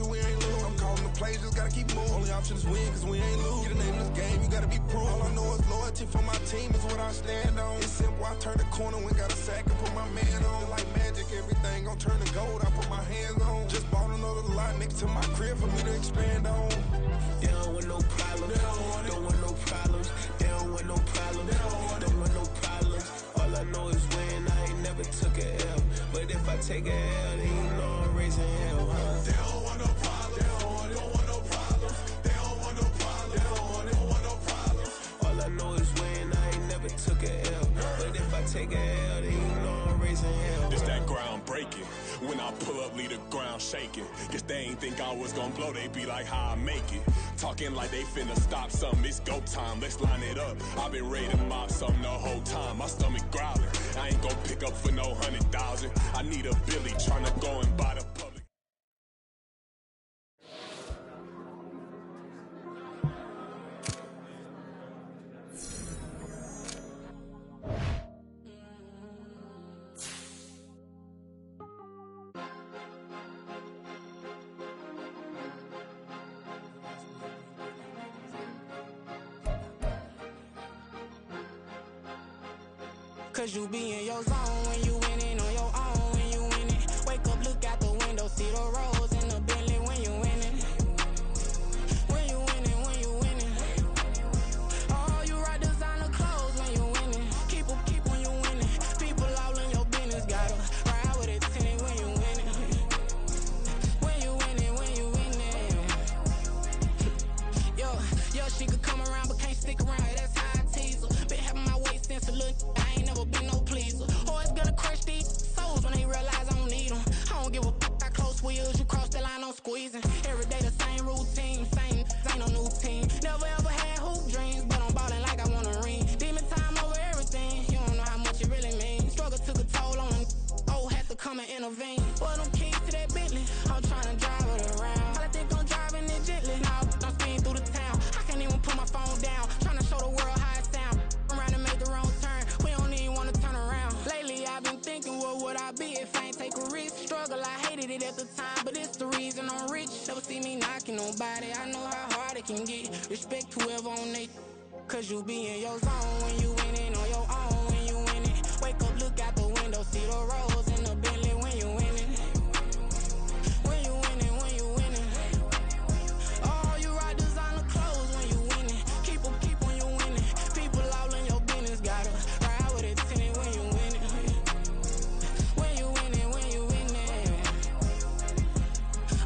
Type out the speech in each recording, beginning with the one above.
cause we ain't lose. I'm calling the plays, just gotta keep moving. Only option is win, cause we ain't lose. Get a name in this game, you gotta be proof. All I know is loyalty for my team is what I stand on. It's simple, I turn the corner when got a sack and put my man on. Like magic, everything gon' turn to gold, I put my hands on. Just bought another lot next to my crib for me to expand on. They don't want no problems, don't want no problems. They don't want no problems, don't want no problems. All I know is win, I ain't never took a L. But if I take a L, then you know I'm raising hell, huh? They don't want no problems, they don't want no problems. They don't want no problems, they don't want no problems. All I know is win, I ain't never took a L. But if I take a L, then you know I'm raising hell. This that ground breaking. When I pull up, leave the ground shaking. Guess they ain't think I was gonna blow, they be like, how I make it. Talking like they finna stop something, it's go time, let's line it up. I've been ready to mob something the whole time, my stomach growling. I ain't gon' pick up for no 100,000. I need a Billy tryna go and buy the public. Cause you be in your zone when you winning on your own when you winning. Wake up, look out the window, see the rose in the Bentley when you winning. When you winning, when you winning. Oh, you right designer clothes when you winning. Keep when you winning. People all in your business, gotta ride with it tinted when you winning. When you winning, when you winning. Yo, she could come around but can't stick around, that's how I tease her. Been having my weight since a little, I ain't never been no pleaser. Always gonna crush these souls when they realize I don't need them. I don't give a f***, I close wheels, you cross the line, I'm squeezing. Every day the same routine, same, ain't no new team. Never ever had hoop dreams, but I'm ballin' like I want a ring. Demon time over everything, you don't know how much it really means. Struggle took a toll on them, oh, had to come and intervene. Boy, them keys to that Bentley, I'm tryna drive it around. I think I'm driving it gently, now I'm speeding through the town. I can't even put my phone down, tryna show the world how it sound. Around and made the wrong turn, we don't even wanna turn around. Lately I've been thinking, what would I be if I ain't take a risk? Struggle, I hated it at the time, but it's the reason I'm rich. Never see me knocking nobody, I know how hard it can get. Respect whoever on they, cause you be in your zone when you winning on your own when you winning. Wake up, look out the window, see the rose in the Bentley when you winning. When you winning, when you winning. Oh, you right designer clothes when you winning. Keep when you winning. People all in your business, gotta ride with it tinted when you winning. When you winning, when you winning.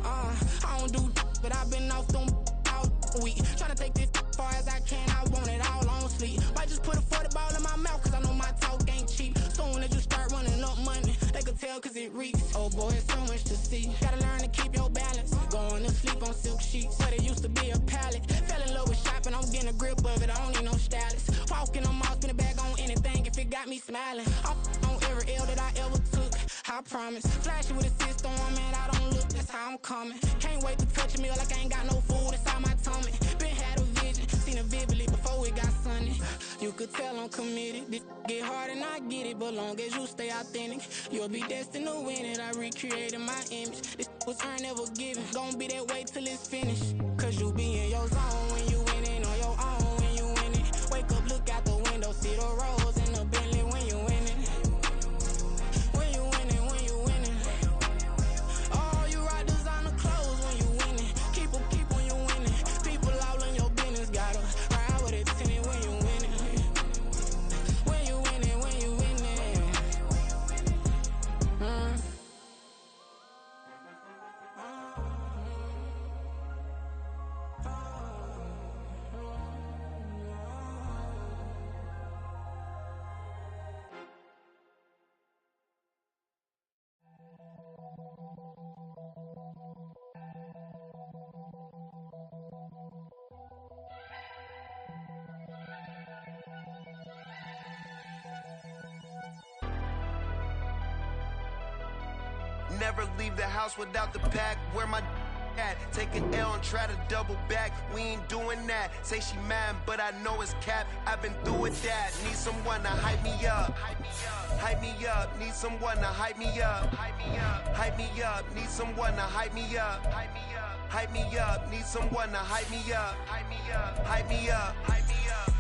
I don't do but I've been off them all week. Tryna take this far as I can, I want it all on sleep. Might just put a 40 ball in my mouth, cause I know my talk ain't cheap. Soon as you start running up money, they could tell cause it reeks. Oh boy, it's so much to see. Gotta learn to keep your balance. Going to sleep on silk sheets, but it used to be a pallet. Fell in love with shopping, I'm getting a grip of it, I don't need no stylist. Walking on mall, spin a bag on anything if it got me smiling. I'm on every L that I ever took, I promise. Flashing with a system, man, I don't look, that's how I'm coming. Can't wait to touch a meal like I ain't got no food inside my tummy. Been had a vision, seen it vividly before it got sunny. You could tell I'm committed, this get hard and I get it. But long as you stay authentic, you'll be destined to win it. I recreated my image, this was earned, never given. Gonna be that way till it's finished. Cause you be in your zone when you winning on your own when you winning. Wake up, look out the window, see the rose in the Bentley when you winning. When you winning, when you winning. Oh, you right designer clothes when you winning. Keep when you winning. People all in your business, gotta ride with it tinted when you winning. When you winning, when you winning. Never leave the house without the pack. Where my Take an L and try to double back. We ain't doing that. Say she mad, but I know it's cap. I've been through with that. Need someone to hype me up. Hype me up. Need someone to hype me up. Hype me up. Need someone to hype me up. Hype me up. Need someone to hype me up. Hype me up. Hype me up. Hype me up.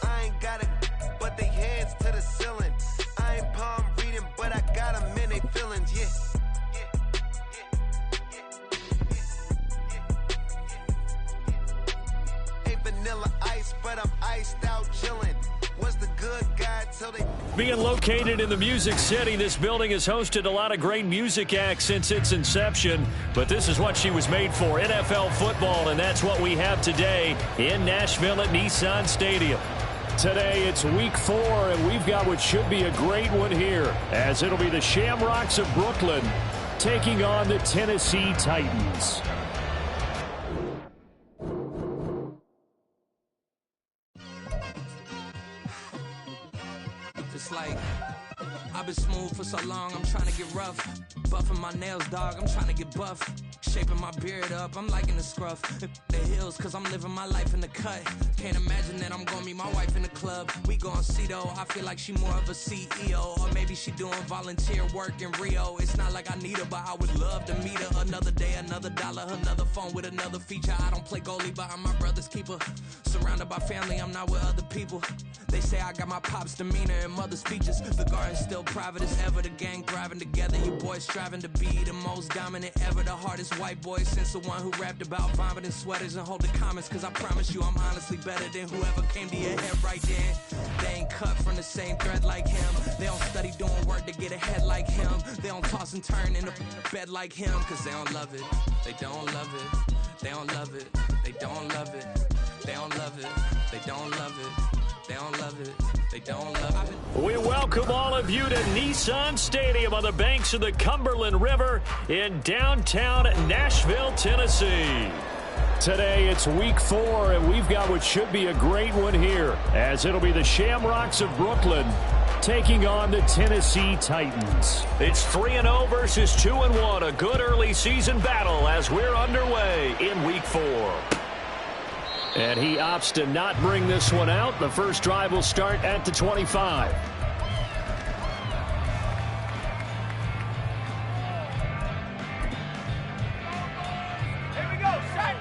I ain't got it, but they hands to the ceiling. I ain't palm reading, but I got them in they feelings. Yeah. Vanilla ice, but I'm iced out chillin'. Was the good guy till they... Being located in the Music City, this building has hosted a lot of great music acts since its inception, but this is what she was made for, NFL football, and that's what we have today in Nashville at Nissan Stadium. Today, it's week 4, and we've got what should be a great one here, as it'll be the Shamrocks of Brooklyn taking on the Tennessee Titans. It's like, I've been smooth for so long, I'm trying to get rough. Buffing my nails, dog, I'm trying to get buff. Shaping my beard up, I'm liking the scruff. The hills, cause I'm living my life in the cut. Can't imagine that I'm gonna meet my wife in the club. We gon' see though, I feel like she more of a CEO. Or maybe she doing volunteer work in Rio. It's not like I need her, but I would love to meet her. Another day, another dollar, another phone with another feature. I don't play goalie, but I'm my brother's keeper. Surrounded by family, I'm not with other people. They say I got my pop's demeanor and mother's features. The garden's still private as ever. The gang thriving together. You boys striving to be the most dominant ever. The hardest white boy since the one who rapped about vomiting sweaters and hold the comments. Cause I promise you I'm honestly better than whoever came to your head right then. They ain't cut from the same thread like him. They don't study doing work to get ahead like him. They don't toss and turn in the bed like him. Cause they don't love it. They don't love it. They don't love it. They don't love it. They don't love it. They don't love it. They don't love it. They don't love it. We welcome all of you to Nissan Stadium on the banks of the Cumberland River in downtown Nashville, Tennessee. Today, it's week 4, and we've got what should be a great one here, as it'll be the Shamrocks of Brooklyn taking on the Tennessee Titans. It's 3-0 versus 2-1, a good early season battle as we're underway in week 4. And he opts to not bring this one out. The first drive will start at the 25. Here we go, set.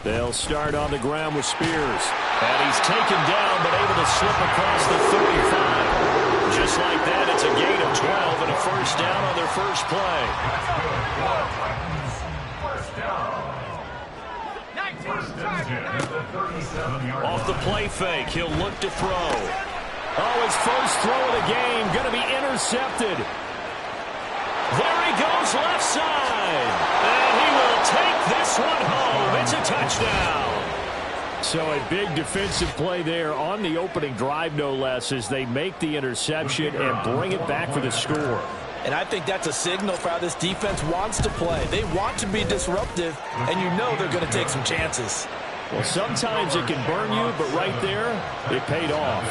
They'll start on the ground with Spears. And he's taken down, but able to slip across the 35. Just like that, it's a gain of 12 and a first down on their first play. Off the play fake, he'll look to throw. Oh, his first throw of the game, going to be intercepted. There he goes, left side. And he will take this one home. It's a touchdown. So a big defensive play there on the opening drive, no less, as they make the interception and bring it back for the score. And I think that's a signal for how this defense wants to play. They want to be disruptive, and you know they're going to take some chances. Well, sometimes it can burn you, but right there, it paid off.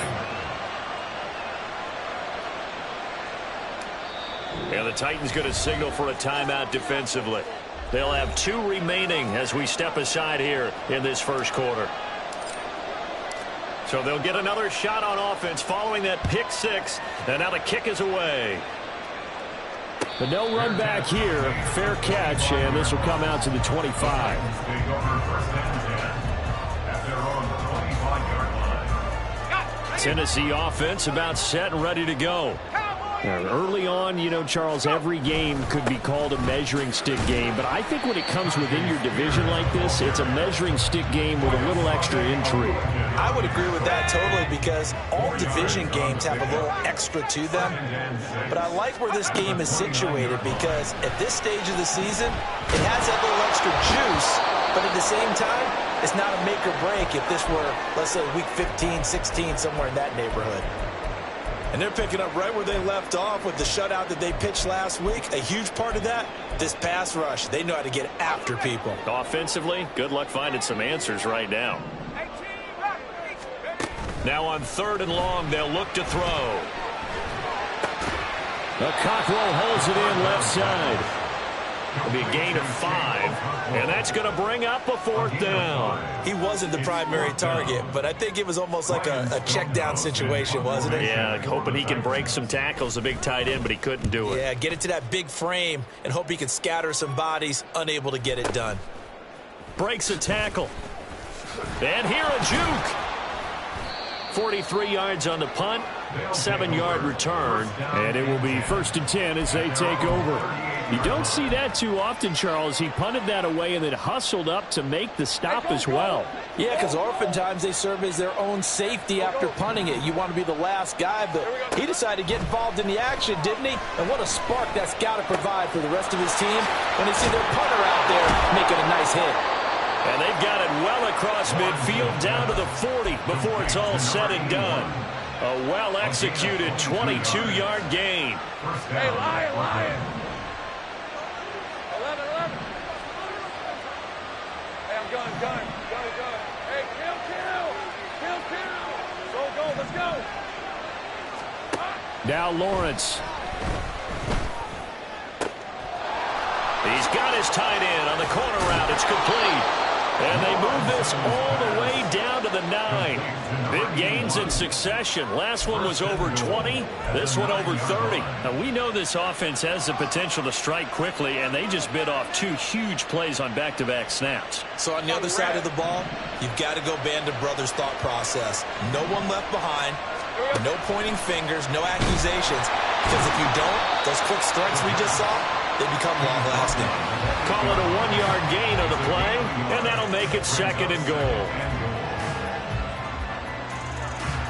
And the Titans going to signal for a timeout defensively. They'll have 2 remaining as we step aside here in this first quarter. So they'll get another shot on offense following that pick 6. And now the kick is away. But no run back here. Fair catch, and this will come out to the 25. Tennessee offense about set and ready to go. Early on, you know, Charles, every game could be called a measuring stick game, but I think when it comes within your division like this, it's a measuring stick game with a little extra intrigue. I would agree with that totally, because all division games have a little extra to them. But I like where this game is situated, because at this stage of the season, it has that little extra juice, but at the same time, it's not a make or break if this were, let's say, week 15, 16, somewhere in that neighborhood. And they're picking up right where they left off with the shutout that they pitched last week. A huge part of that, this pass rush. They know how to get after people. Offensively, good luck finding some answers right now. Now on 3rd and long, they'll look to throw. Cockrell holds it in left side. It'll be a gain of 5, and that's going to bring up a 4th down. He wasn't the primary target, but I think it was almost like a check down situation, wasn't it? Yeah, hoping he can break some tackles, a big tight end, but he couldn't do it. Yeah, get it to that big frame and hope he can scatter some bodies, unable to get it done. Breaks a tackle. And here a juke. 43 yards on the punt, 7-yard return, and it will be 1st and 10 as they take over. You don't see that too often, Charles. He punted that away and then hustled up to make the stop as well. Yeah, because oftentimes they serve as their own safety after punting it. You want to be the last guy, but he decided to get involved in the action, didn't he? And what a spark that's got to provide for the rest of his team when they see their punter out there making a nice hit. And they've got it well across midfield down to the 40 before it's all said and done. A well-executed 22-yard gain. Hey, Lion. 11. Hey, I'm going. Hey, kill. Go, let's go. Now Lawrence. He's got his tight end on the corner route. It's complete. And they move this all the way down to the 9. Big gains in succession. Last one was over 20. This one over 30. Now, we know this offense has the potential to strike quickly, and they just bit off 2 huge plays on back-to-back snaps. So on the other side of the ball, you've got to go Band of Brothers thought process. No one left behind. No pointing fingers. No accusations. Because if you don't, those quick strikes we just saw, they become long-lasting. Call it a 1-yard gain on the play, and that'll make it 2nd and goal.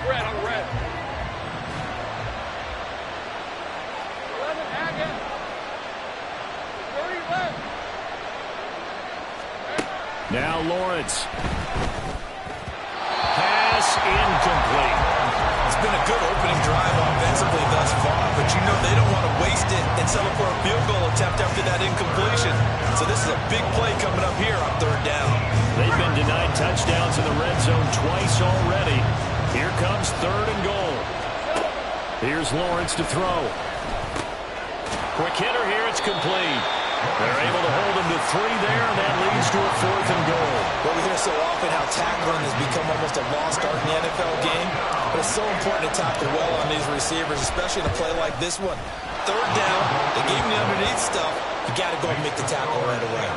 Red. 11, Haggett. 30 left. Now Lawrence. Pass incomplete. It's been a good opening drive offensively thus far, but you know they don't want to waste it and settle for a field goal attempt after that incompletion. So this is a big play coming up here on 3rd down. They've been denied touchdowns in the red zone twice already. Here comes 3rd and goal. Here's Lawrence to throw. Quick hitter here, it's complete. They're able to hold him to 3 there, and that leads to a 4th and goal. Well, we hear so often how tackling has become almost a lost art in the NFL game, but it's so important to tackle well on these receivers, especially in a play like this one. 3rd down, they gave him the underneath stuff. You got to go and make the tackle right away.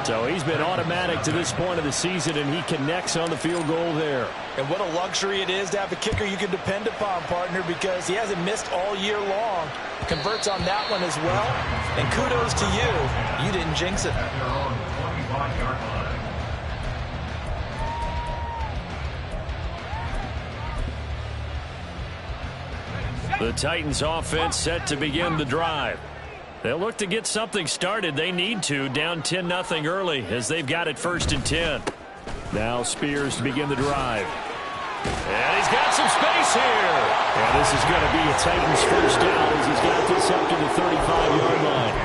So he's been automatic to this point of the season, and he connects on the field goal there. And what a luxury it is to have a kicker you can depend upon, partner, because he hasn't missed all year long. Converts on that one as well. And kudos to you. You didn't jinx it. The Titans offense set to begin the drive. They'll look to get something started. They need to, down 10-0 early as they've got it 1st and 10. Now Spears to begin the drive. And he's got some space here. And this is going to be a Titans 1st down as he's got this up to the 35-yard line.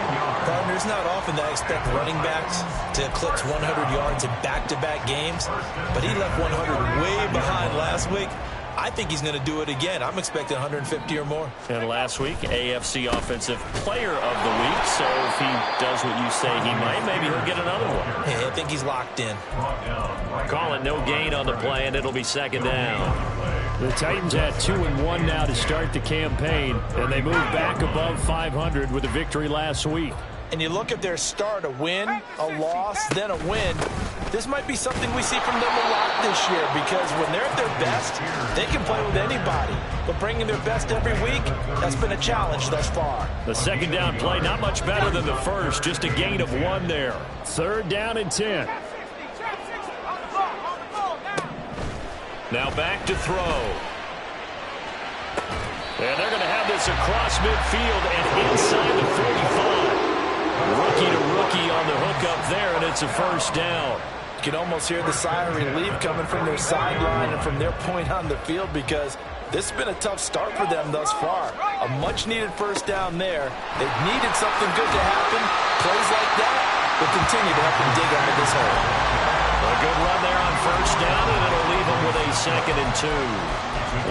Partner, it's not often that I expect running backs to eclipse 100 yards in back-to-back games, but he left 100 way behind last week. I think he's going to do it again. I'm expecting 150 or more. And last week, AFC Offensive Player of the Week. So if he does what you say he might, maybe he'll get another one. Yeah, I think he's locked in. Call it no gain on the play, and it'll be 2nd down. The Titans had 2-1 now to start the campaign, and they moved back above 500 with a victory last week. And you look at their start, a win, a loss, then a win. This might be something we see from them a lot this year because when they're at their best, they can play with anybody. But bringing their best every week, that's been a challenge thus far. The 2nd down play, not much better than the first, just a gain of 1 there. 3rd down and 10. Now back to throw. And they're going to have this across midfield and inside the 45. Rookie to rookie on the hook up there, and it's a 1st down. You can almost hear the sigh of relief coming from their sideline and from their point on the field because this has been a tough start for them thus far. A much-needed 1st down there. They've needed something good to happen. Plays like that will continue to help them dig out of this hole. A good run there on first down, and it'll leave them with a 2nd and 2.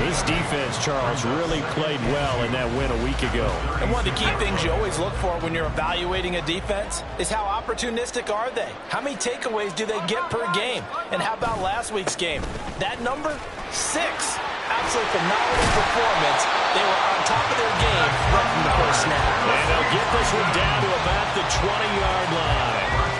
This defense, Charles, really played well in that win a week ago. And one of the key things you always look for when you're evaluating a defense is how opportunistic are they? How many takeaways do they get per game? And how about last week's game? That number, 6. Absolutely phenomenal performance. They were on top of their game right from the first snap. And they'll get this one down to about the 20-yard line.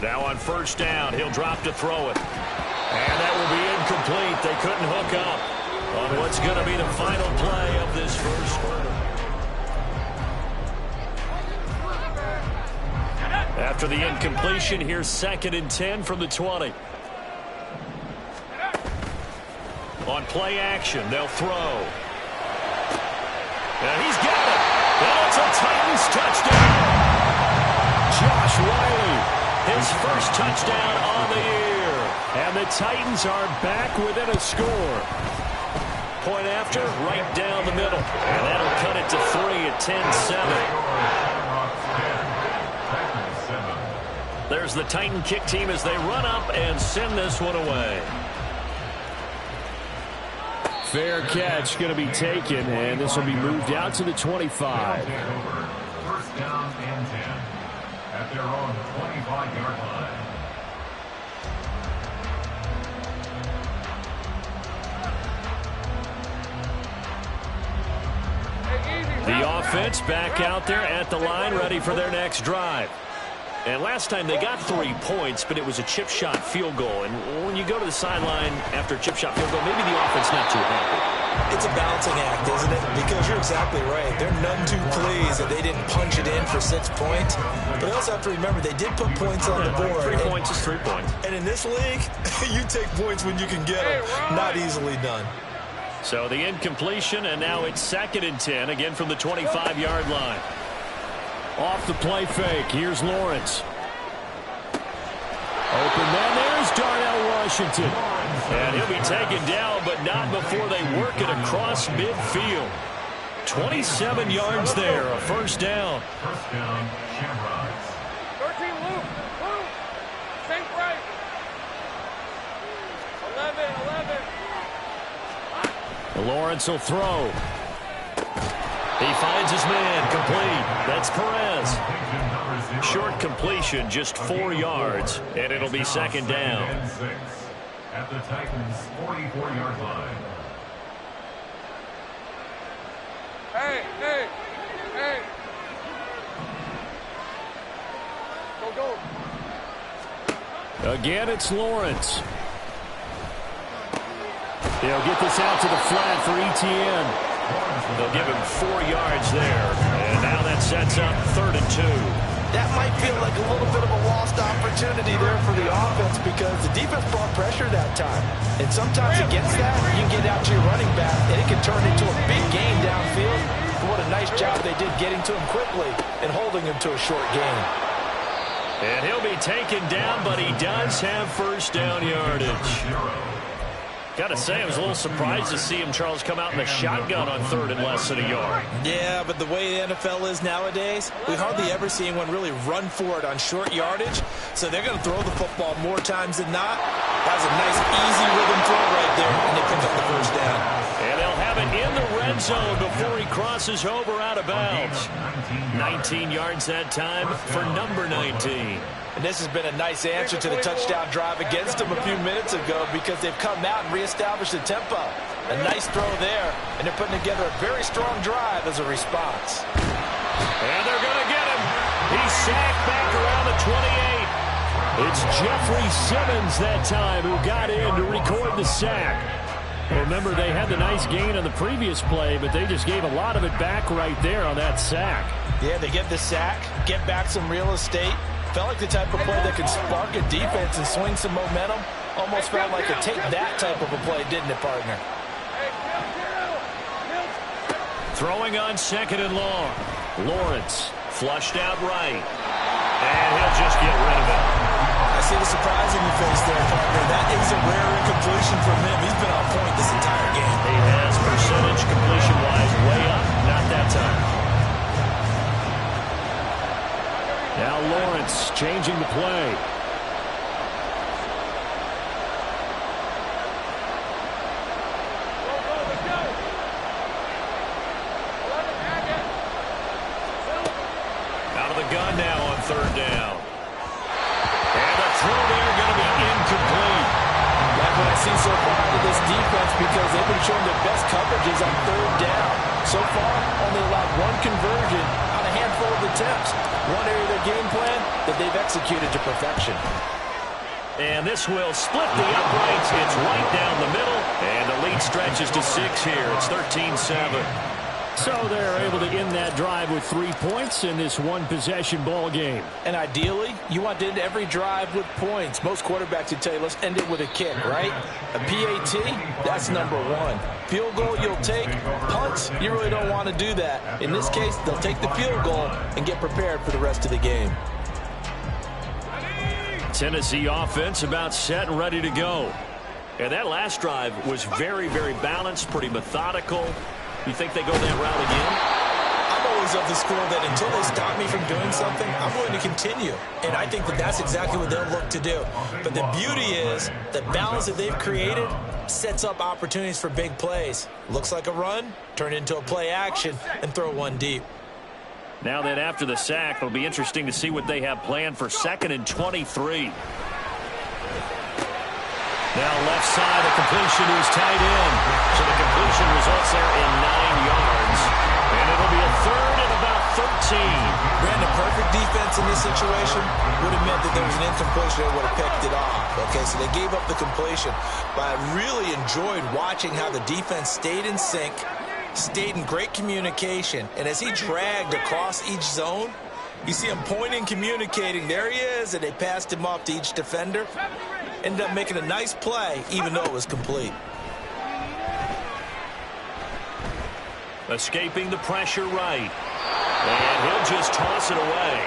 Now on first down, he'll drop to throw it. And that will be incomplete. They couldn't hook up on what's going to be the final play of this first quarter. After the incompletion, here's 2nd and 10 from the 20. On play action, they'll throw. And he's got it. And it's a Titans touchdown. Josh Whyle. His first touchdown on the year. And the Titans are back within a score. Point after, right down the middle. And that'll cut it to 3 at 10-7. There's the Titan kick team as they run up and send this one away. Fair catch going to be taken, and this will be moved out to the 25. First down and 10. At their own 25-yard line. The offense back out there at the line, ready for their next drive. And last time they got 3 points, but it was a chip shot field goal. And when you go to the sideline after a chip shot field goal, maybe the offense not too happy. It's a balancing act, isn't it? Because you're exactly right. They're none too pleased that they didn't punch it in for 6 points. But I also have to remember they did put points on the board. 3 points is 3 points. And in this league, you take points when you can get them. Not easily done. So the incompletion, and now it's 2nd and 10, again from the 25-yard line. Off the play fake, here's Lawrence. Open man, there's Darnell Washington. And he'll be taken down, but not before they work it across midfield. 27 yards there, a first down. First down, Shamrocks. 13, Luke. Sink right. 11. Lawrence will throw. He finds his man, complete. That's Perez. Short completion, just 4 yards, and it'll be 2nd down. At the Titans' 44-yard line. Hey. Go. Again, it's Lawrence. They'll get this out to the flat for Etienne. They'll give him 4 yards there. And now that sets up 3rd and 2. That might feel like a little bit of a lost opportunity there for the offense because the defense brought pressure that time. And sometimes against that, you can get out to your running back, and it can turn into a big game downfield. But what a nice job they did getting to him quickly and holding him to a short gain. And he'll be taken down, but he does have first down yardage. Got to say, I was a little surprised to see him, Charles, come out in the shotgun on 3rd and less than a yard. Yeah, but the way the NFL is nowadays, we hardly ever see anyone really run for it on short yardage. So they're going to throw the football more times than not. That was a nice, easy rhythm throw right there, and they picked up the first down. And they'll have it in the red zone before he crosses over out of bounds. 19 yards that time for number 19. And this has been a nice answer to the touchdown drive against them a few minutes ago because they've come out and reestablished the tempo. A nice throw there, and they're putting together a very strong drive as a response. And they're going to get him. He's sacked back around the 28. It's Jeffrey Simmons that time who got in to record the sack. Remember, they had the nice gain on the previous play, but they just gave a lot of it back right there on that sack. Yeah, they get the sack, get back some real estate. Felt like the type of play that could spark a defense and swing some momentum. Almost felt like a take-that type of a play, didn't it, partner? Throwing on 2nd and long. Lawrence flushed out right. And he'll just get rid of it. I see the surprise in your face there, partner. That is a rare incompletion from him. He's been on point this entire game. He has percentage completion-wise way up. Not that time. Now Lawrence changing the play. Out of the gun now on third down. And the throw there going to be incomplete. Like what I see so far out of this defense, because they've been showing their best coverages on third down. So far, only allowed one conversion on a handful of attempts. One area of their game plan that they've executed to perfection. And this will split the uprights. It's right down the middle. And the lead stretches to 6 here. It's 13-7. So they're able to end that drive with 3 points in this one-possession ball game. And ideally, you want to end every drive with points. Most quarterbacks would tell you, let's end it with a kick, right? A PAT, that's number one. Field goal, you'll take. Punts, you really don't want to do that. In this case, they'll take the field goal and get prepared for the rest of the game. Tennessee offense about set and ready to go. And that last drive was very, very balanced, pretty methodical. You think they go that route again? I'm always of the school that until they stop me from doing something, I'm willing to continue. And I think that that's exactly what they'll look to do. But the beauty is the balance that they've created sets up opportunities for big plays. Looks like a run, turn into a play action, and throw one deep. Now that after the sack, it'll be interesting to see what they have planned for 2nd and 23. Now left side, a completion to his tight end. So the completion results there in 9 yards. And it'll be a 3rd and about 13. Brandon, perfect defense in this situation would have meant that there was an incompletion. They would have picked it off. Okay, so they gave up the completion. But I really enjoyed watching how the defense stayed in sync, stayed in great communication. And as he dragged across each zone, you see him pointing, communicating. There he is, and they passed him off to each defender. Ended up making a nice play, even though it was complete. Escaping the pressure right. And he'll just toss it away.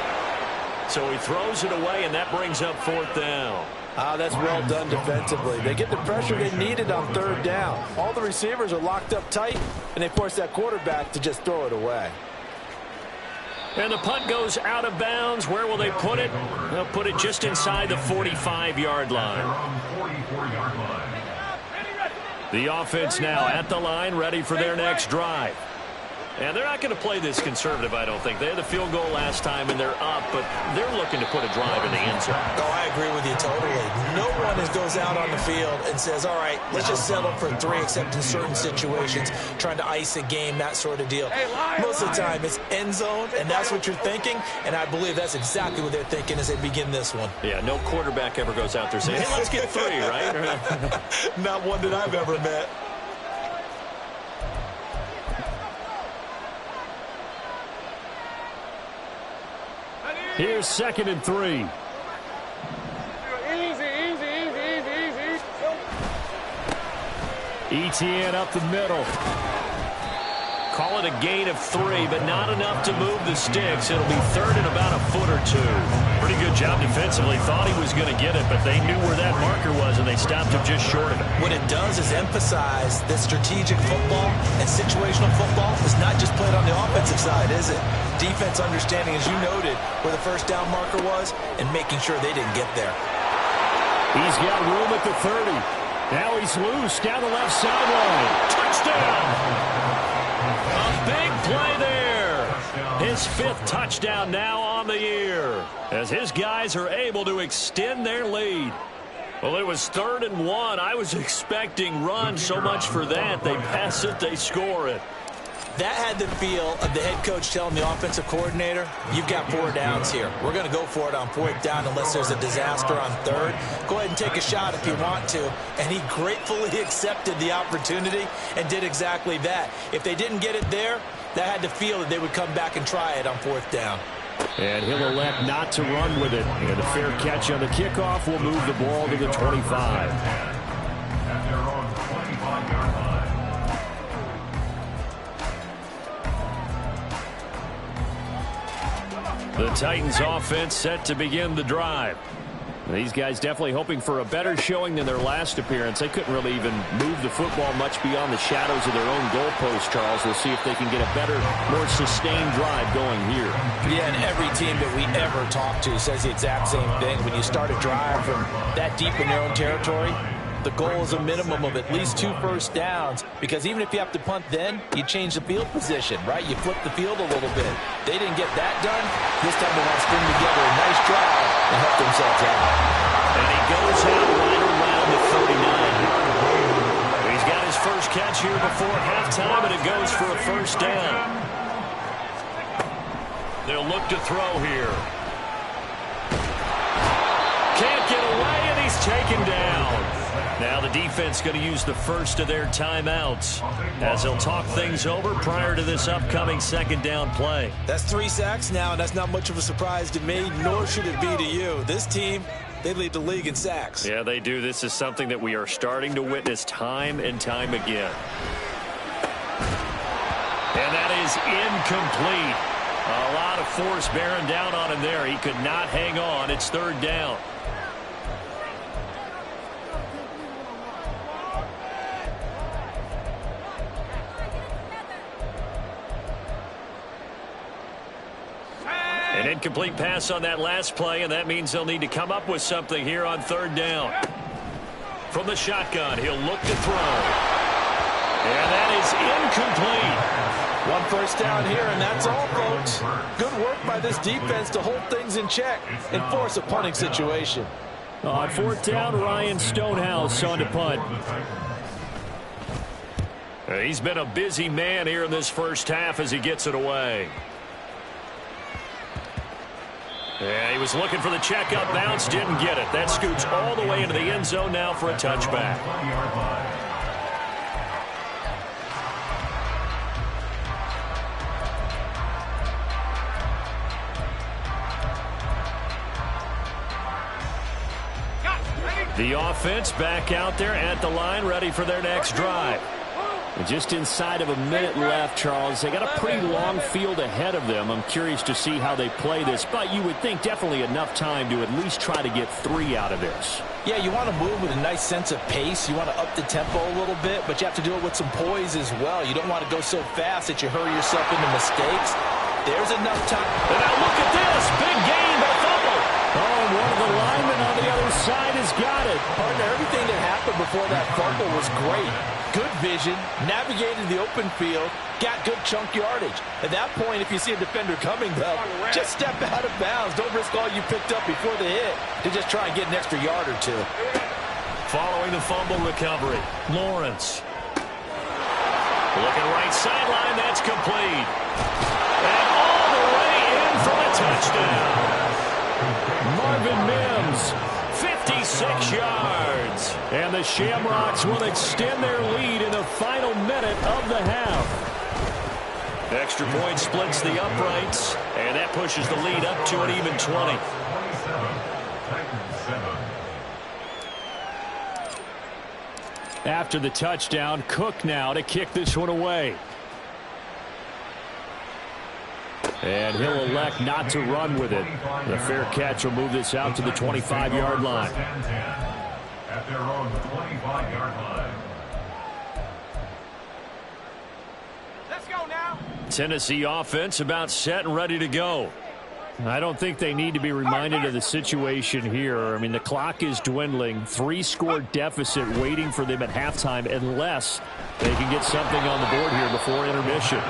So he throws it away, and that brings up 4th down. That's well done defensively. They get the pressure they needed on 3rd down. All the receivers are locked up tight, and they force that quarterback to just throw it away. And the punt goes out of bounds. Where will they put it? They'll put it just inside the 45-yard line. The offense now at the line, ready for their next drive. And they're not going to play this conservative, I don't think. They had the field goal last time, and they're up, but they're looking to put a drive in the end zone. Oh, I agree with you totally. No one goes out on the field and says, all right, let's just settle for 3, except in certain situations, trying to ice a game, that sort of deal. Most of the time, it's end zone, and that's what you're thinking, and I believe that's exactly what they're thinking as they begin this one. Yeah, no quarterback ever goes out there saying, hey, let's get 3, right? Not one that I've ever met. Here's 2nd and 3. Etienne up the middle. Call it a gain of 3, but not enough to move the sticks. It'll be 3rd and about a foot or 2. Pretty good job defensively. Thought he was going to get it, but they knew where that marker was, and they stopped him just short of it. What it does is emphasize that strategic football and situational football is not just played on the offensive side, is it? Defense understanding, as you noted, where the 1st down marker was and making sure they didn't get there. He's got room at the 30. Now he's loose down the left sideline. Touchdown! A big play there. His 5th touchdown now on the year as his guys are able to extend their lead. Well, it was 3rd and 1. I was expecting run, so much for that. They pass it, they score it. That had the feel of the head coach telling the offensive coordinator, you've got 4 downs here. We're going to go for it on 4th down unless there's a disaster on 3rd. Go ahead and take a shot if you want to. And he gratefully accepted the opportunity and did exactly that. If they didn't get it there, that had the feel that they would come back and try it on 4th down. And he'll elect not to run with it. And a fair catch on the kickoff will move the ball to the 25. At their own 25-yard line. The Titans offense set to begin the drive. These guys definitely hoping for a better showing than their last appearance. They couldn't really even move the football much beyond the shadows of their own goalpost, Charles. We'll see if they can get a better, more sustained drive going here. Yeah, and every team that we ever talk to says the exact same thing. When you start a drive from that deep in your own territory, the goal is a minimum of at least 2 first downs, because even if you have to punt then, you change the field position, right? You flip the field a little bit. They didn't get that done. This time they want to string together a nice drive and help themselves out. And he goes out right around the 39. He's got his first catch here before halftime, and it goes for a first down. They'll look to throw here. Can't get away, and he's taken down. Now the defense going to use the first of their timeouts as they'll talk things over prior to this upcoming second down play. That's 3 sacks now, and that's not much of a surprise to me, nor should it be to you. This team, they lead the league in sacks. Yeah, they do. This is something that we are starting to witness time and time again. And that is incomplete. A lot of force bearing down on him there. He could not hang on. It's third down. An incomplete pass on that last play, and that means they'll need to come up with something here on third down. From the shotgun, he'll look to throw. And that is incomplete. 1 first down here, and that's all, folks. Good work by this defense to hold things in check and force a punting situation. On fourth down, Ryan Stonehouse on to punt. He's been a busy man here in this first half as he gets it away. Yeah, he was looking for the check-up bounce, didn't get it. That scoots all the way into the end zone now for a touchback. The offense back out there at the line, ready for their next drive. And just inside of a minute left, Charles. They got a pretty long field ahead of them. I'm curious to see how they play this, but you would think definitely enough time to at least try to get 3 out of this. Yeah, you want to move with a nice sense of pace. You want to up the tempo a little bit, but you have to do it with some poise as well. You don't want to go so fast that you hurry yourself into mistakes. There's enough time. And now look at this. Big gain, but a fumble. Oh, and one of the linemen on the other side has got it. Partner, everything that happened before that fumble was great. Good vision, navigated the open field, got good chunk yardage. At that point, if you see a defender coming, though, just step out of bounds. Don't risk all you picked up before the hit to just try and get an extra yard or 2. Following the fumble recovery, Lawrence. Looking right sideline, that's complete. And all the way in for a touchdown. Marvin Mims, 56 yards. And the Shamrocks will extend their lead in the final minute of the half. Extra point splits the uprights, and that pushes the lead up to an even 20. After the touchdown, Cook now to kick this one away. And he'll elect not to run with it. The fair catch will move this out to the 25-yard line. At their own 25-yard line. Let's go now. Tennessee offense about set and ready to go. I don't think they need to be reminded of the situation here. I mean, the clock is dwindling. 3-score deficit waiting for them at halftime unless they can get something on the board here before intermission.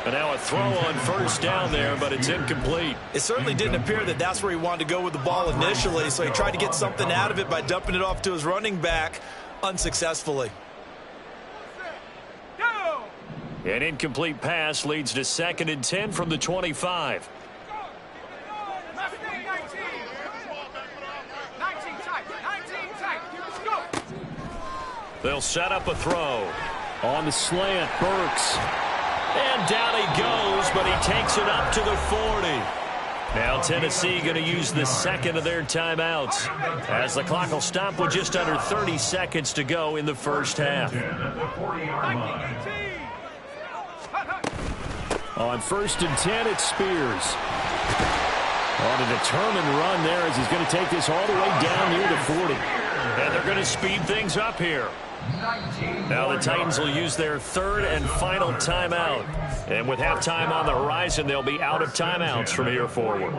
And now a throw on first down there, but it's incomplete. It certainly didn't appear that that's where he wanted to go with the ball initially, so he tried to get something out of it by dumping it off to his running back unsuccessfully. An incomplete pass leads to 2nd and 10 from the 25. They'll set up a throw. On the slant, Burks. And down he goes, but he takes it up to the 40. Now Tennessee going to use the second of their timeouts as the clock will stop with just under 30 seconds to go in the first half. On 1st and 10, it's Spears. On a determined run there as he's going to take this all the way down near the 40. And they're going to speed things up here. Now the Titans will use their third and final timeout. And with halftime on the horizon, they'll be out of timeouts from here forward.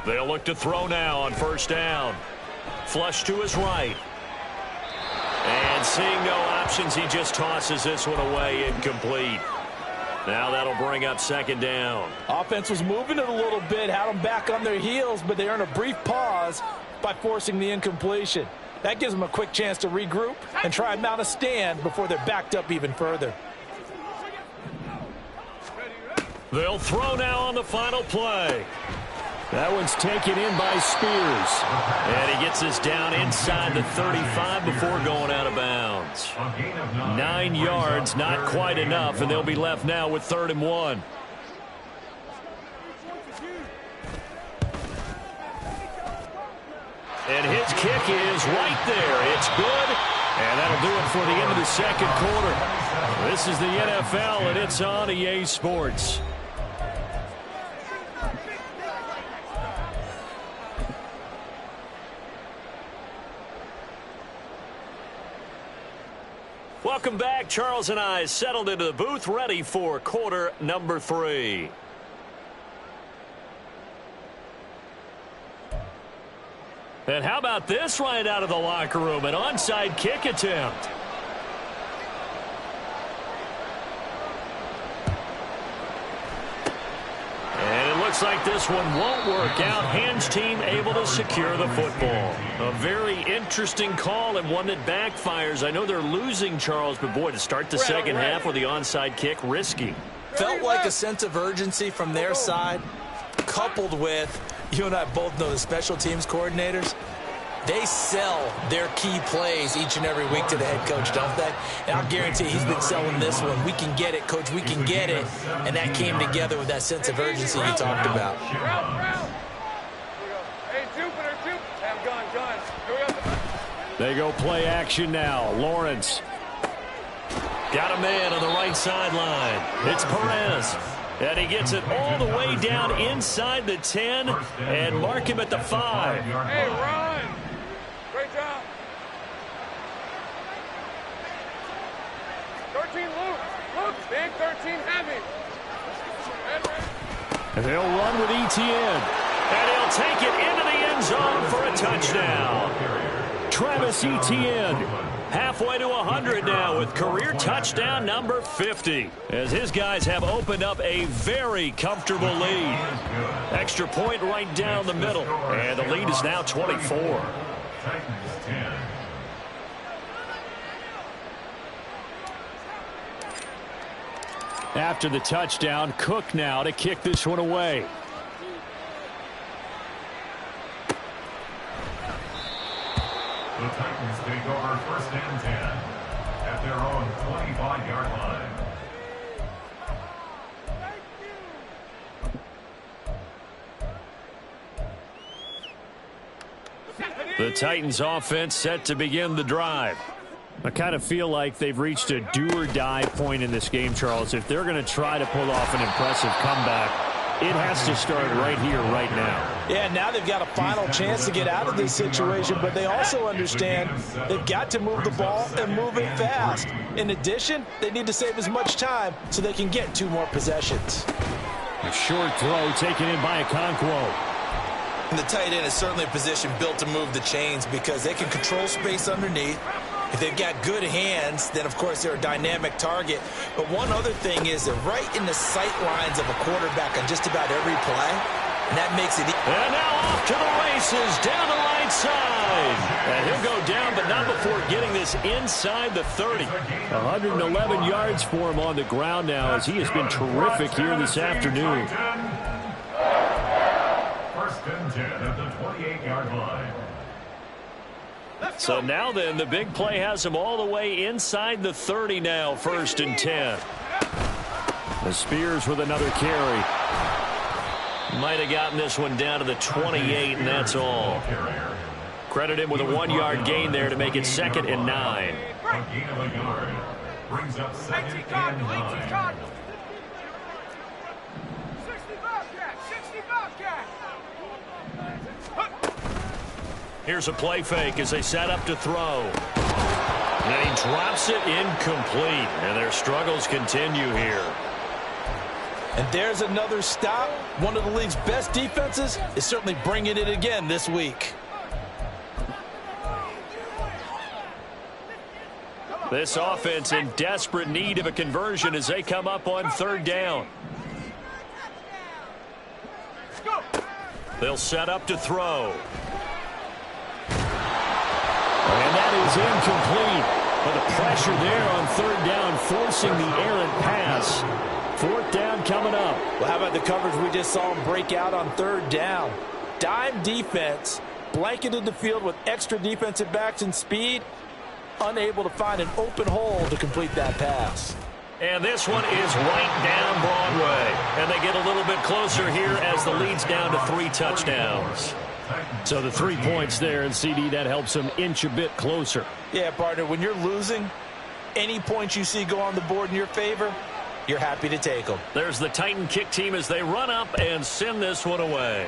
They'll look to throw now on first down. Flush to his right. And seeing no options, he just tosses this one away, incomplete. Now that'll bring up second down. Offense was moving it a little bit, had them back on their heels, but they earned a brief pause by forcing the incompletion. That gives them a quick chance to regroup and try and mount a stand before they're backed up even further. They'll throw now on the final play. That one's taken in by Spears. And he gets us down inside the 35 before going out of bounds. 9 yards, not quite enough, and they'll be left now with 3rd and 1. And his kick is right there. It's good, and that'll do it for the end of the second quarter. This is the NFL, and it's on EA Sports. Welcome back. Charles and I settled into the booth, ready for quarter number 3. And how about this right out of the locker room? An onside kick attempt. And it looks like this one won't work out. Hands team able to secure the football. A very interesting call and one that backfires. I know they're losing, Charles, but boy, to start the second half with the onside kick, risky. Felt like a sense of urgency from their side, coupled with, you and I both know the special teams coordinators, they sell their key plays each and every week to the head coach, don't they? And I'll guarantee he's been selling this one. We can get it, coach, we can get it. And that came together with that sense of urgency you talked about. Hey, Jupiter, gun. Here we go. They go play action now. Lawrence. Got a man on the right sideline. It's Perez. And he gets it all the way down inside the 10 and mark him at the 5. Hey, run. Great job. 13 Luke, big 13 heavy. And they'll run with Etienne. And he'll take it into the end zone for a touchdown. Travis Etienne, halfway to 100 now with career touchdown number 50. As his guys have opened up a very comfortable lead. Extra point right down the middle. And the lead is now 24. After the touchdown, Cook now to kick this one away. The Titans take over 1st and 10 at their own 25-yard line. The Titans offense set to begin the drive. I kind of feel like they've reached a do-or-die point in this game, Charles. If they're going to try to pull off an impressive comeback, it has to start right here, right now. Yeah, now they've got a final chance to get out of this situation, but they also understand they've got to move the ball and move it fast. In addition, they need to save as much time so they can get 2 more possessions. A short throw taken in by Okonkwo. And the tight end is certainly a position built to move the chains because they can control space underneath. If they've got good hands, then, of course, they're a dynamic target. But one other thing is they're right in the sight lines of a quarterback on just about every play, and that makes it... And now off to the races down the right side. And he'll go down, but not before getting this inside the 30. 111 yards for him on the ground now as he has been terrific here this afternoon. 1st and 10 at the 28-yard line. So now then, the big play has him all the way inside the 30 now, 1st and 10. The Spears with another carry. Might have gotten this one down to the 28, and that's all. Credit him with a 1-yard gain there to make it 2nd and 9. A gain of a yard brings up 2nd and 9. 60 Bobcat. Here's a play fake as they set up to throw. And he drops it incomplete. And their struggles continue here. And there's another stop. One of the league's best defenses is certainly bringing it again this week. This offense in desperate need of a conversion as they come up on 3rd down. They'll set up to throw. And that is incomplete. But the pressure there on 3rd down, forcing the errant pass. 4th down coming up. Well, how about the coverage we just saw him break out on 3rd down? Dime defense, blanketed the field with extra defensive backs and speed, unable to find an open hole to complete that pass. And this one is right down Broadway. And they get a little bit closer here as the lead's down to 3 touchdowns. So the 3 points there, and CD, that helps them inch a bit closer. Yeah, partner, when you're losing, any points you see go on the board in your favor, you're happy to take them. There's the Titan kick team as they run up and send this one away.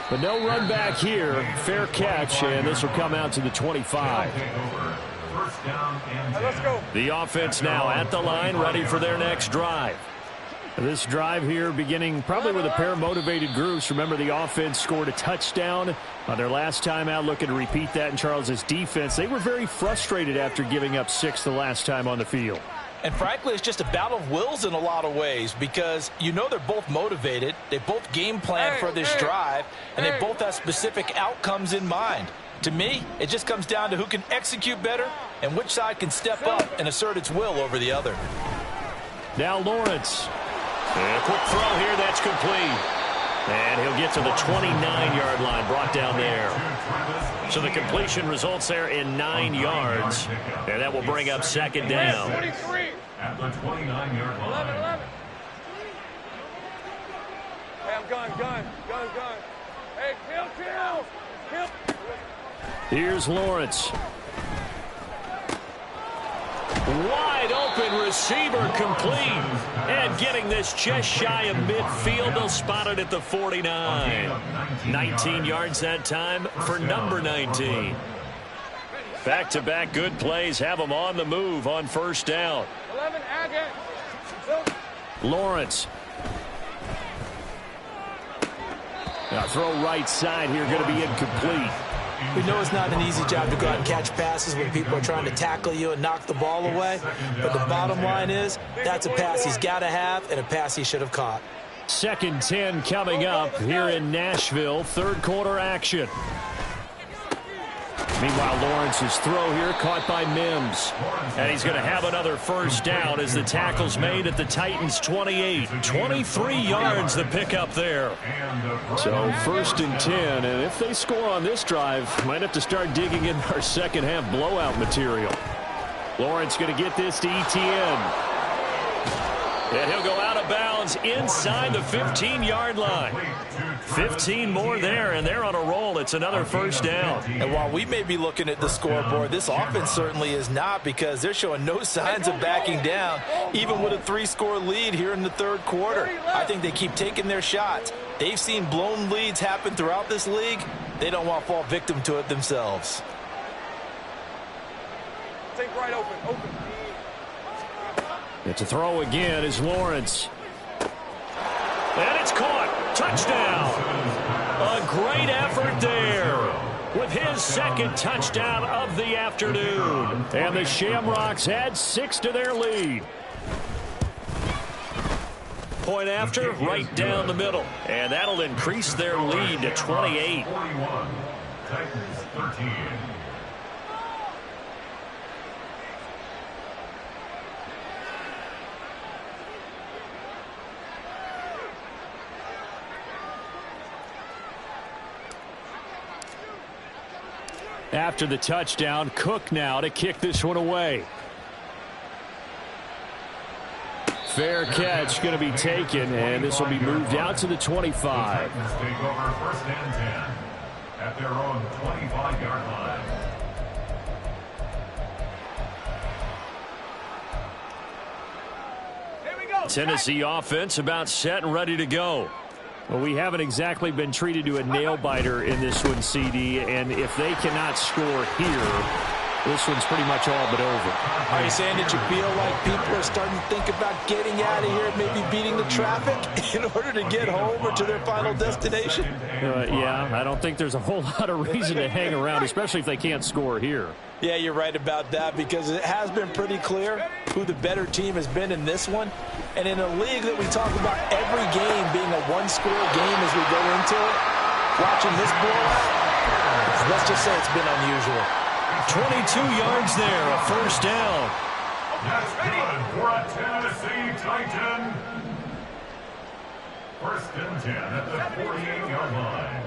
But no run back here. Fair catch, and this will come out to the 25. Let's go. The offense now at the line, ready for their next drive. This drive here beginning probably with a pair of motivated groups. Remember, the offense scored a touchdown on their last time out, looking to repeat that in Charles's defense. They were very frustrated after giving up 6 the last time on the field. And frankly, it's just a battle of wills in a lot of ways because you know they're both motivated. They both game plan for this drive, and they both have specific outcomes in mind. To me, it just comes down to who can execute better and which side can step up and assert its will over the other. Now Lawrence. And a quick throw here, that's complete. And he'll get to the 29-yard line, brought down there. So the completion results there in 9 yards. And that will bring up 2nd down. 23. At the 29-yard line. 11. Hey, I'm gun. Hey, kill. Here's Lawrence. Wide open receiver complete. And getting this just shy of midfield. They'll spot it at the 49. 19 yards that time for number 19. Back-to-back good plays have them on the move on 1st down. 11, Lawrence. Now throw right side here, going to be incomplete. We know it's not an easy job to go out and catch passes when people are trying to tackle you and knock the ball away. But the bottom line is that's a pass he's got to have and a pass he should have caught. 2nd 10 coming up here in Nashville. 3rd quarter action. Meanwhile, Lawrence's throw here caught by Mims. And he's going to have another 1st down as the tackle's made at the Titans' 28. 23 yards the pickup there. So 1st and 10. And if they score on this drive, might have to start digging in our second half blowout material. Lawrence going to get this to Etienne. And he'll go out of bounds inside the 15-yard line. 15 more there, and they're on a roll. It's another 1st down. And while we may be looking at the scoreboard, this offense certainly is not, because they're showing no signs of backing down, even with a 3-score lead here in the 3rd quarter. I think they keep taking their shots. They've seen blown leads happen throughout this league. They don't want to fall victim to it themselves. Take right open. It's a throw again is Lawrence. And it's caught. Touchdown. A great effort there with his 2nd touchdown of the afternoon. And the Shamrocks add 6 to their lead. Point after, right down the middle. And that'll increase their lead to 28. 41. Titans 13. After the touchdown, Cook now to kick this one away. Fair catch going to be taken, and this will be moved out to the 25. Take over 1st and 10 at their own 25-yard line. Tennessee offense about set and ready to go. Well, we haven't exactly been treated to a nail-biter in this one, CD, and if they cannot score here, this one's pretty much all but over. Are you saying that you feel like people are starting to think about getting out of here, maybe beating the traffic in order to get home or to their final destination? Yeah, I don't think there's a whole lot of reason to hang around, especially if they can't score here. Yeah, you're right about that, because it has been pretty clear who the better team has been in this one. And in a league that we talk about every game being a one-score game as we go into it, watching this blowout, let's just say it's been unusual. 22 yards there, a first down. That's good for a Tennessee Titan. First and 10 at the 48-yard line.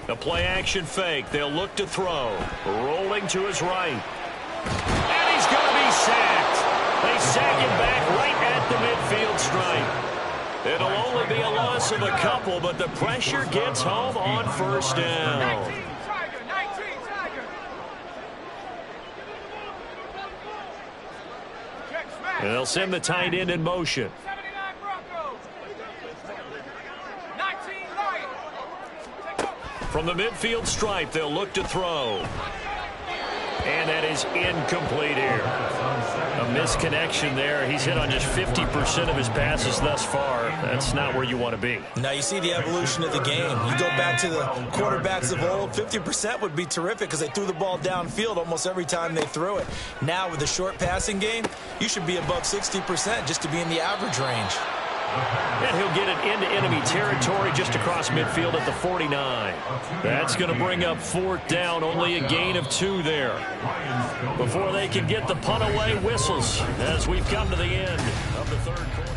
The play-action fake. They'll look to throw. Rolling to his right. And he's going to be sacked. They sack him back right at the midfield stripe. It'll only be a loss of a couple, but the pressure gets home on first down. And they'll send the tight end in motion. From the midfield stripe, they'll look to throw. And that is incomplete here. A misconnection there. He's hit on just 50% of his passes thus far. That's not where you want to be. Now you see the evolution of the game. You go back to the quarterbacks of old, 50% would be terrific because they threw the ball downfield almost every time they threw it. Now with the short passing game, you should be above 60% just to be in the average range. And he'll get it into enemy territory just across midfield at the 49. That's going to bring up fourth down, only a gain of 2 there. Before they can get the punt away, whistles as we've come to the end of the third quarter.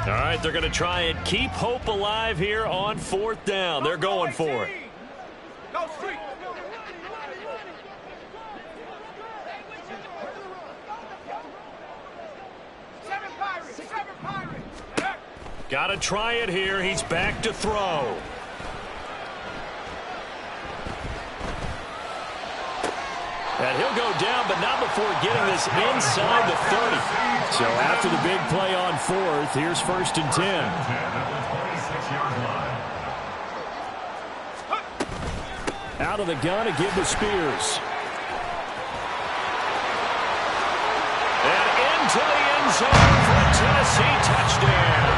All right, they're going to try and keep hope alive here on fourth down. They're going for it. Got to try it here. He's back to throw. And he'll go down, but not before getting this inside the 30. So after the big play on fourth, here's first and 10. Out of the gun to give to Spears. And into the end zone for a Tennessee touchdown.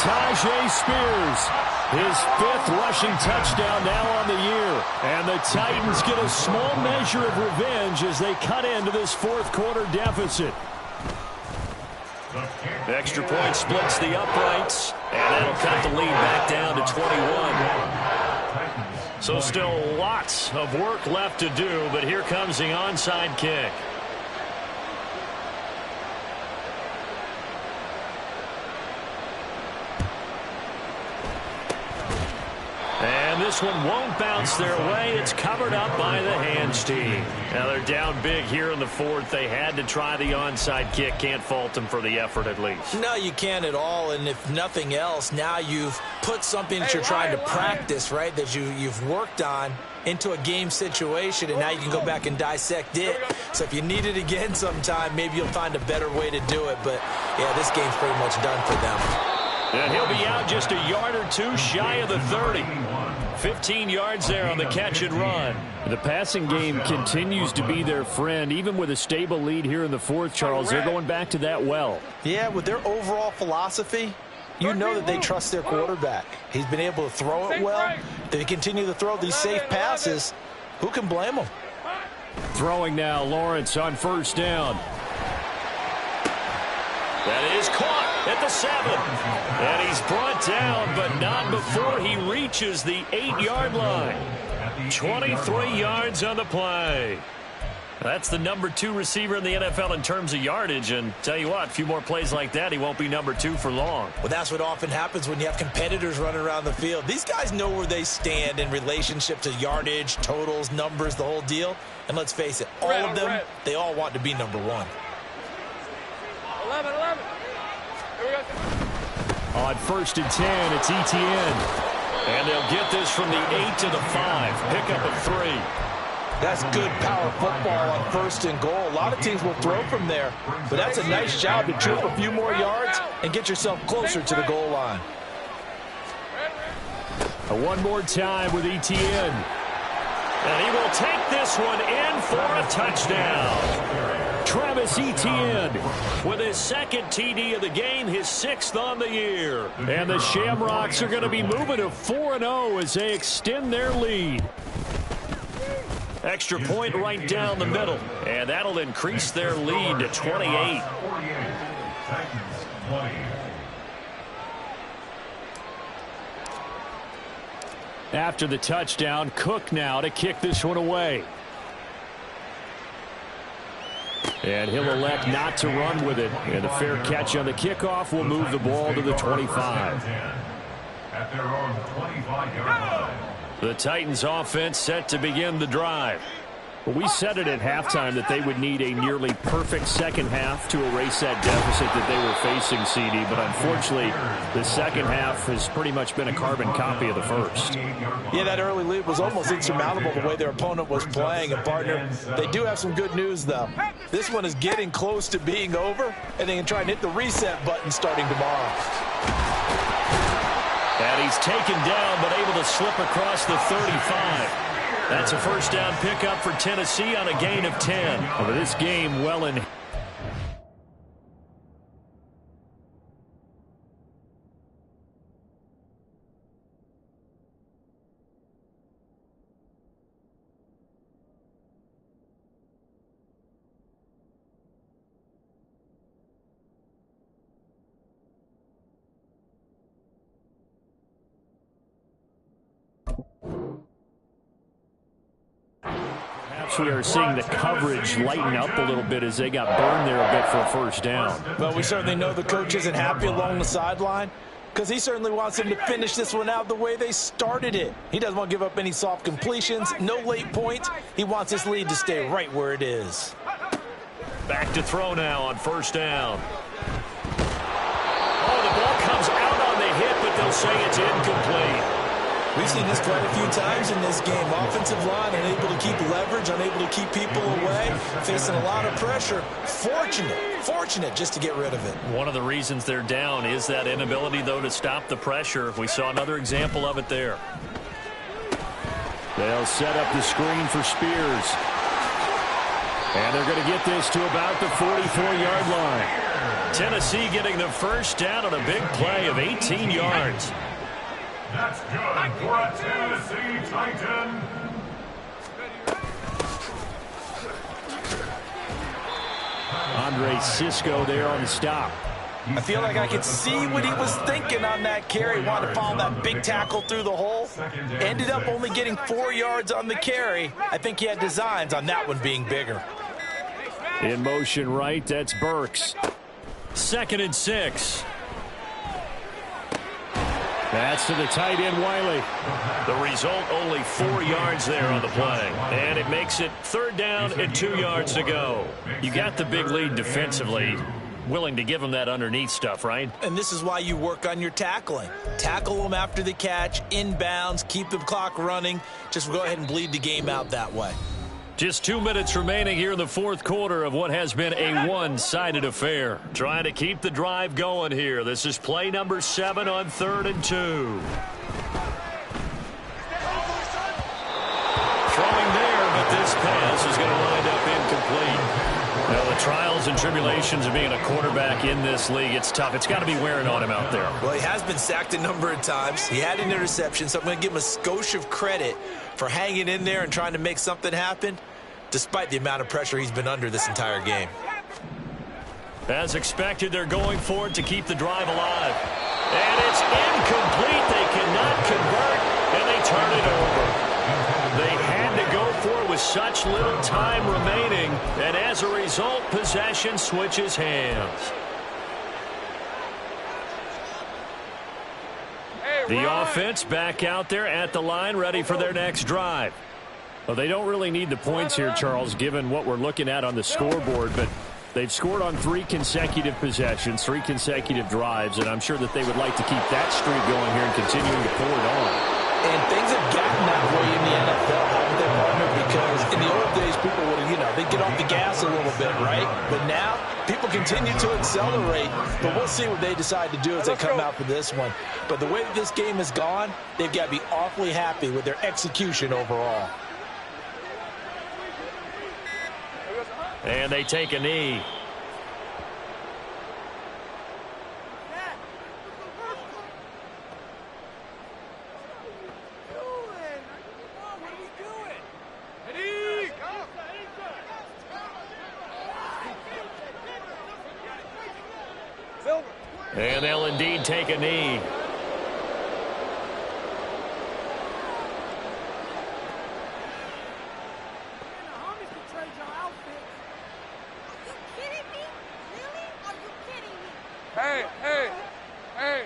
Tyjae Spears. His 5th rushing touchdown now on the year. And the Titans get a small measure of revenge as they cut into this fourth quarter deficit. The extra point splits the uprights, and that'll cut the lead back down to 21. So still lots of work left to do, but here comes the onside kick. And this one won't bounce their way. It's covered up by the hands team. Now they're down big here in the fourth. They had to try the onside kick. Can't fault them for the effort at least. No, you can't at all. And if nothing else, now you've put something that you're trying to practice, right, that you've worked on into a game situation, and now you can go back and dissect it. So if you need it again sometime, maybe you'll find a better way to do it. But, yeah, this game's pretty much done for them. And he'll be out just a yard or two shy of the 30. 15 yards there on the catch and run. The passing game continues to be their friend. Even with a stable lead here in the fourth, Charles, they're going back to that well. Yeah, with their overall philosophy, you know that they trust their quarterback. He's been able to throw it well. They continue to throw these safe passes. Who can blame them? Throwing now, Lawrence on first down. That is caught at the 7. And he's brought down, but not before he reaches the 8-yard line. 23 yards on the play. That's the number 2 receiver in the NFL in terms of yardage, and tell you what, a few more plays like that, he won't be number 2 for long. Well, that's what often happens when you have competitors running around the field. These guys know where they stand in relationship to yardage, totals, numbers, the whole deal. And let's face it, all of them, they all want to be number 1. 11. Here we go. On 1st and 10, it's Etienne. And they'll get this from the 8 to the 5. Pick up a 3. That's good power football on 1st and goal. A lot of teams will throw from there, but that's a nice job to troop a few more yards and get yourself closer to the goal line. One more time with Etienne. And he will take this one in for a touchdown. Travis Etienne with his 2nd TD of the game, his 6th on the year. And the Shamrocks are going to be moving to 4-0 as they extend their lead. Extra point right down the middle, and that'll increase their lead to 28. After the touchdown, Cook now to kick this one away. And he'll elect not to run with it. And a fair catch on the kickoff will move the ball to the 25. At their own 25-yard line. The Titans offense set to begin the drive. Well, we said it at halftime that they would need a nearly perfect second half to erase that deficit that they were facing, CD. But unfortunately, the second half has pretty much been a carbon copy of the first. Yeah, that early lead was almost insurmountable the way their opponent was playing. And, partner, they do have some good news, though. This one is getting close to being over, and they can try and hit the reset button starting tomorrow. And he's taken down, but able to slip across the 35. That's a first down pickup for Tennessee on a gain of 10. Over this game, well in. We are seeing the coverage lighten up a little bit as they got burned there a bit for a first down. But we certainly know the coach isn't happy along the sideline because he certainly wants them to finish this one out the way they started it. He doesn't want to give up any soft completions, no late points. He wants his lead to stay right where it is. Back to throw now on first down. Oh, the ball comes out on the hit, but they'll say it's incomplete. We've seen this quite a few times in this game. Offensive line unable to keep leverage, unable to keep people away, facing a lot of pressure. Fortunate just to get rid of it. One of the reasons they're down is that inability, though, to stop the pressure. We saw another example of it there. They'll set up the screen for Spears. And they're going to get this to about the 44-yard line. Tennessee getting the first down on a big play of 18 yards. That's good for a Tennessee Titan. Andre Cisco there on the stop. I feel like I could see what he was thinking on that carry. Wanted to follow that big tackle through the hole. Ended up only getting 4 yards on the carry. I think he had designs on that one being bigger. In motion right, that's Burks. 2nd and 6. That's to the tight end, Wiley. The result, only 4 yards there on the play. And it makes it 3rd down and 2 yards to go. You got the big lead defensively. Willing to give them that underneath stuff, right? And this is why you work on your tackling. Tackle them after the catch, inbounds, keep the clock running. Just go ahead and bleed the game out that way. Just 2 minutes remaining here in the 4th quarter of what has been a one-sided affair. Trying to keep the drive going here. This is play number 7 on 3rd and 2. Throwing there, but this pass is going to wind up incomplete. Now, the trials and tribulations of being a quarterback in this league, it's tough. It's got to be wearing on him out there. Well, he has been sacked a number of times. He had an interception, so I'm going to give him a skosh of credit for hanging in there and trying to make something happen, despite the amount of pressure he's been under this entire game. As expected, they're going for it to keep the drive alive. And it's incomplete. They cannot convert, and they turn it over. They had to go 4 with such little time remaining, and as a result, possession switches hands. The offense back out there at the line, ready for their next drive. Well, they don't really need the points here, Charles, given what we're looking at on the scoreboard, but they've scored on 3 consecutive possessions, 3 consecutive drives, and I'm sure that they would like to keep that streak going here and continuing to pull it on. And things have gotten that way in the NFL, haven't they, partner? Because in the old days, people would, they'd get off the gas a little bit, right? But now, people continue to accelerate. But we'll see what they decide to do as they come out for this one. But the way that this game has gone, they've got to be awfully happy with their execution overall. And they take a knee. And they'll indeed take a knee. Hey, hey, hey.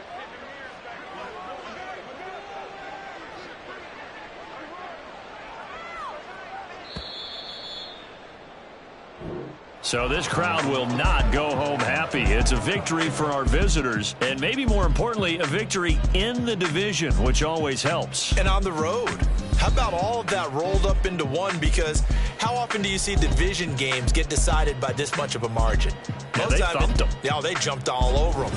So this crowd will not go home happy. It's a victory for our visitors, and maybe more importantly, a victory in the division, which always helps. And on the road. How about all of that rolled up into one? Because how often do you see division games get decided by this much of a margin? Yeah, they thumped them. Yeah, they jumped all over them.